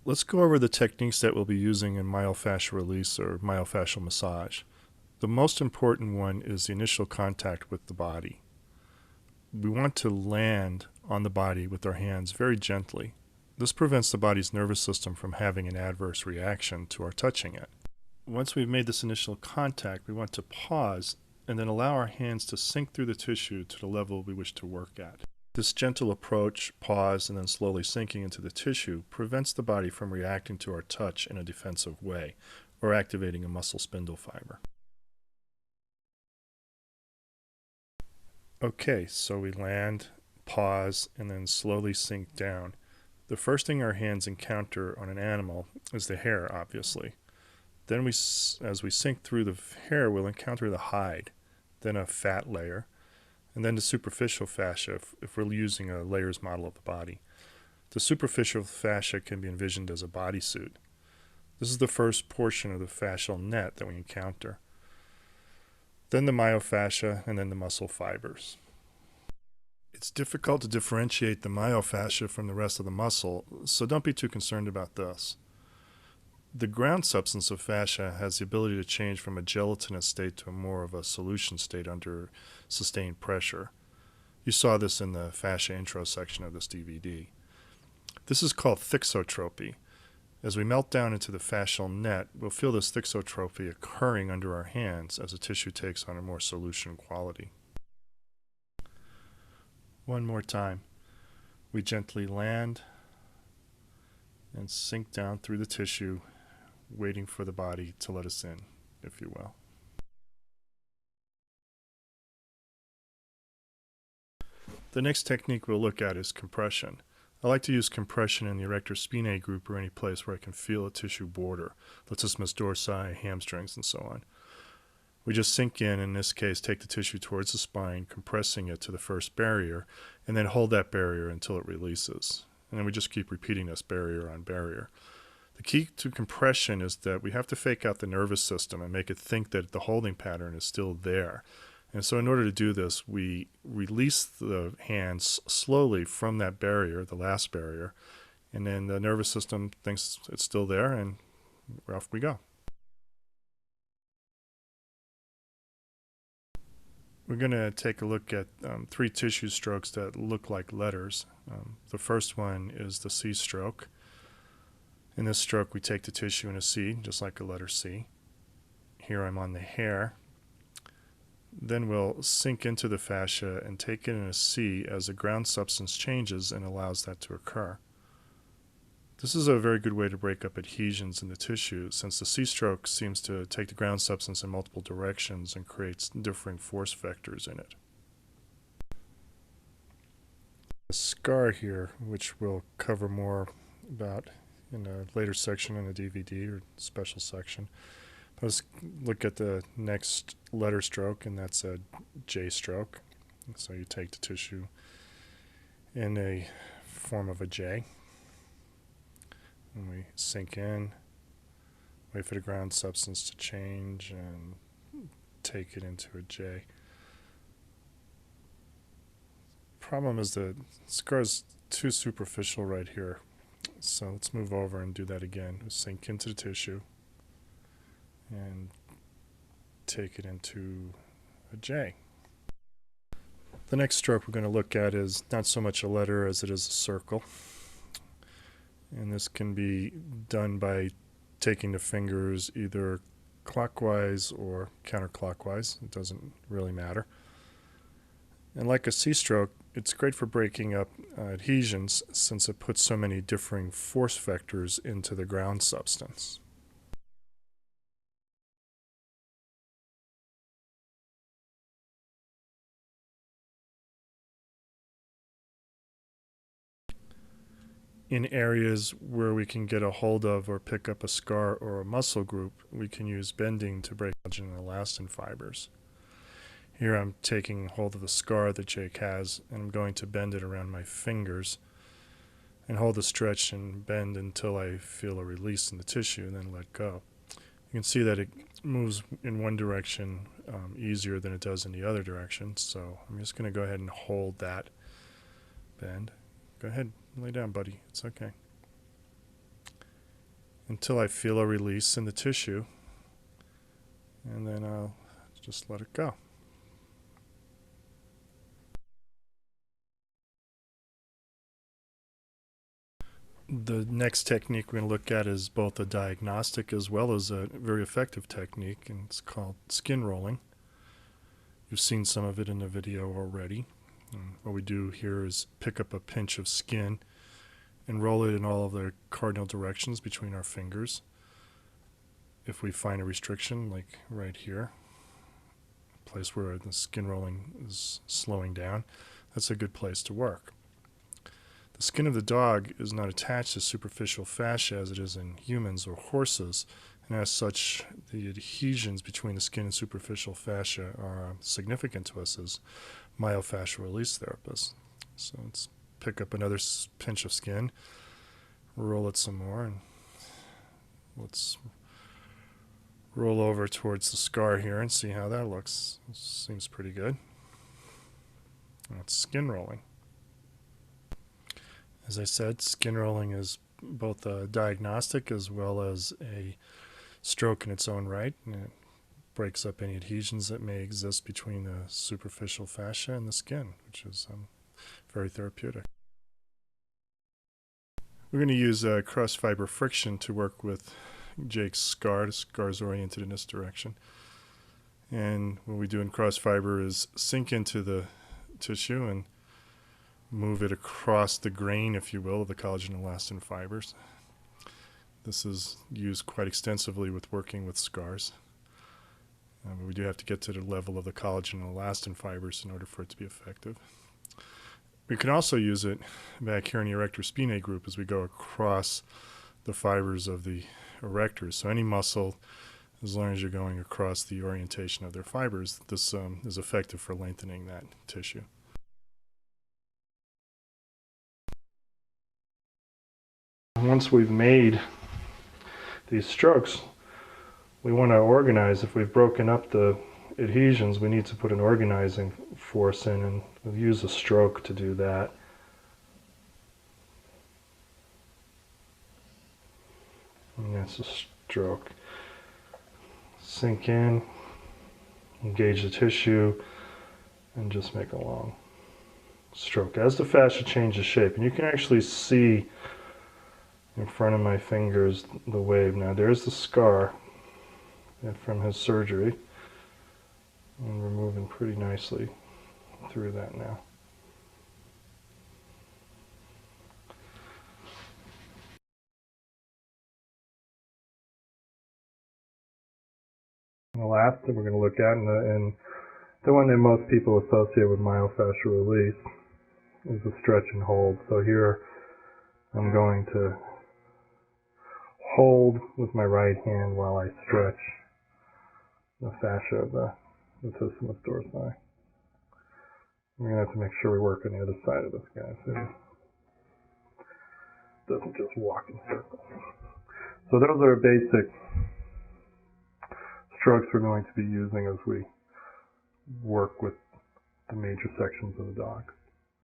Let's go over the techniques that we'll be using in myofascial release or myofascial massage. The most important one is the initial contact with the body. We want to land on the body with our hands very gently. This prevents the body's nervous system from having an adverse reaction to our touching it. Once we've made this initial contact, we want to pause and then allow our hands to sink through the tissue to the level we wish to work at. This gentle approach, pause, and then slowly sinking into the tissue prevents the body from reacting to our touch in a defensive way or activating a muscle spindle fiber. Okay, so we land, pause, and then slowly sink down. The first thing our hands encounter on an animal is the hair, obviously. Then as we sink through the hair, we'll encounter the hide, then a fat layer, and then the superficial fascia if we're using a layers model of the body. The superficial fascia can be envisioned as a bodysuit. This is the first portion of the fascial net that we encounter. Then the myofascia, and then the muscle fibers. It's difficult to differentiate the myofascia from the rest of the muscle, so don't be too concerned about this. The ground substance of fascia has the ability to change from a gelatinous state to more of a solution state under sustained pressure. You saw this in the fascia intro section of this DVD. This is called thixotropy. As we melt down into the fascial net, we'll feel this thixotropy occurring under our hands as the tissue takes on a more solution quality. One more time. We gently land and sink down through the tissue, waiting for the body to let us in, if you will. The next technique we'll look at is compression. I like to use compression in the erector spinae group or any place where I can feel a tissue border, latissimus dorsi, hamstrings, and so on. We just sink in this case, take the tissue towards the spine, compressing it to the first barrier, and then hold that barrier until it releases. And then we just keep repeating this barrier on barrier. The key to compression is that we have to fake out the nervous system and make it think that the holding pattern is still there. And so in order to do this, we release the hands slowly from that barrier, the last barrier, and then the nervous system thinks it's still there, and off we go. We're going to take a look at 3 tissue strokes that look like letters. The first one is the C stroke. In this stroke, we take the tissue in a C, just like a letter C. Here I'm on the hair. Then we'll sink into the fascia and take it in a C as the ground substance changes and allows that to occur. This is a very good way to break up adhesions in the tissue, since the C stroke seems to take the ground substance in multiple directions and creates differing force vectors in it. A scar here, which we'll cover more about in a later section in the DVD or special section. Let's look at the next letter stroke, and that's a J stroke. So you take the tissue in a form of a J, and we sink in, wait for the ground substance to change, and take it into a J. Problem is the scar is too superficial right here, so let's move over and do that again. We'll sink into the tissue and take it into a J. The next stroke we're going to look at is not so much a letter as it is a circle. And this can be done by taking the fingers either clockwise or counterclockwise. It doesn't really matter. And like a C stroke, it's great for breaking up adhesions since it puts so many differing force vectors into the ground substance. In areas where we can get a hold of or pick up a scar or a muscle group, we can use bending to break collagen and elastin fibers. Here I'm taking hold of the scar that Jake has, and I'm going to bend it around my fingers and hold the stretch and bend until I feel a release in the tissue and then let go. You can see that it moves in one direction easier than it does in the other direction, so I'm just going to go ahead and hold that bend. Go ahead, lay down, buddy. It's okay. until I feel a release in the tissue, and then I'll just let it go. The next technique we're going to look at is both a diagnostic as well as a very effective technique, and it's called skin rolling. You've seen some of it in the video already. And what we do here is pick up a pinch of skin and roll it in all of the cardinal directions between our fingers. If we find a restriction, like right here, a place where the skin rolling is slowing down, that's a good place to work. The skin of the dog is not attached to superficial fascia as it is in humans or horses, and as such, the adhesions between the skin and superficial fascia are significant to us as myofascial release therapists. So let's pick up another pinch of skin, roll it some more, and let's roll over towards the scar here and see how that looks. Seems pretty good. That's skin rolling. As I said, skin rolling is both a diagnostic as well as a stroke in its own right, and it breaks up any adhesions that may exist between the superficial fascia and the skin, which is very therapeutic. We're going to use cross fiber friction to work with Jake's scar. The scar is oriented in this direction. And what we do in cross fiber is sink into the tissue and move it across the grain, if you will, of the collagen and elastin fibers. This is used quite extensively with working with scars. But we do have to get to the level of the collagen and elastin fibers in order for it to be effective. We can also use it back here in the erector spinae group as we go across the fibers of the erectors. So any muscle, as long as you're going across the orientation of their fibers, this is effective for lengthening that tissue. Once we've made these strokes, we want to organize. If we've broken up the adhesions, we need to put an organizing force in, and we'll use a stroke to do that. And that's a stroke. Sink in, engage the tissue, and just make a long stroke. As the fascia changes shape, and you can actually see in front of my fingers the wave. Now there's the scar from his surgery, and we're moving pretty nicely through that now. And the last that we're going to look at, and the one that most people associate with myofascial release, is the stretch and hold. So here I'm going to hold with my right hand while I stretch the fascia of the latissimus dorsi. We're going to have to make sure we work on the other side of this guy so it doesn't just walk in circles. So those are basic strokes we're going to be using as we work with the major sections of the dog.